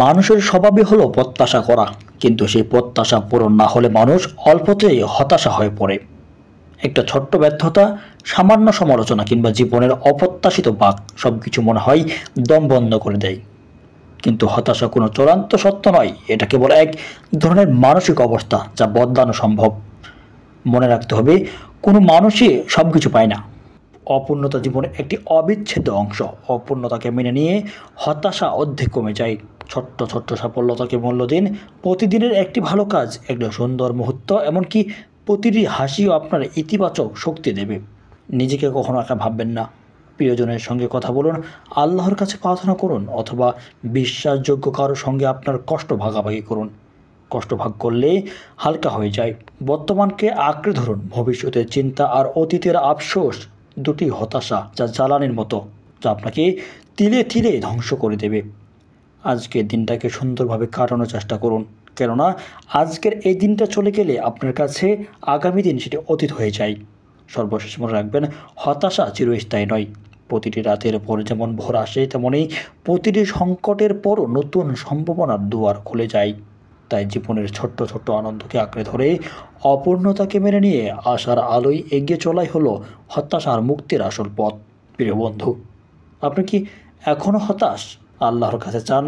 মানুষের স্বভাবই হলো প্রত্যাশা করা, কিন্তু সেই প্রত্যাশা পূরণ না হলে মানুষ অল্পতেই হতাশা হয়ে পড়ে। একটা ছোট্ট ব্যর্থতা, সামান্য সমালোচনা কিংবা জীবনের অপ্রত্যাশিত বাঁক সবকিছু মনে হয় দম বন্ধ করে দেয়। কিন্তু হতাশা কোনো চূড়ান্ত সত্য নয়, এটা কেবল এক ধরনের মানসিক অবস্থা যা বদলানো সম্ভব। মনে রাখতে হবে, কোনো মানুষই সবকিছু পায় না। অপূর্ণতা জীবনের একটি অবিচ্ছেদ্য অংশ। অপূর্ণতাকে মেনে নিয়ে হতাশা অর্ধেক কমে যায়। ছোট্ট ছোট্ট সাফল্যতাকে মূল্য দিন। প্রতিদিনের একটি ভালো কাজ, একটা সুন্দর মুহূর্ত, এমনকি প্রতিটি হাসিও আপনার ইতিবাচক শক্তি দেবে। নিজেকে কখনো একা ভাববেন না। প্রিয়জনের সঙ্গে কথা বলুন, আল্লাহর কাছে প্রার্থনা করুন, অথবা বিশ্বাসযোগ্য কারোর সঙ্গে আপনার কষ্ট ভাগাভাগি করুন। কষ্ট ভাগ করলে হালকা হয়ে যায়। বর্তমানকে আঁকড়ে ধরুন। ভবিষ্যতের চিন্তা আর অতীতের আফসোস দুটি হতাশা যা জ্বালানির মতো, যা আপনাকে তিলে তিলে ধ্বংস করে দেবে। আজকের দিনটাকে সুন্দরভাবে কাটানোর চেষ্টা করুন, কেননা আজকের এই দিনটা চলে গেলে আপনার কাছে আগামী দিন সেটি অতীত হয়ে যায়। সর্বশেষ মনে রাখবেন, হতাশা চিরস্থায়ী নয়। প্রতিটি রাতের পর যেমন ভোর আসে, তেমনই প্রতিটি সংকটের পরও নতুন সম্ভাবনার দুয়ার খুলে যায়। তাই জীবনের ছোট্ট ছোট্ট আনন্দকে আঁকড়ে ধরে অপূর্ণতাকে মেনে নিয়ে আশার আলোয় এগিয়ে চলাই হলো হতাশার মুক্তির আসল পথ। প্রিয় বন্ধু, আপনি কি এখনও হতাশ? আল্লাহর কাছে চান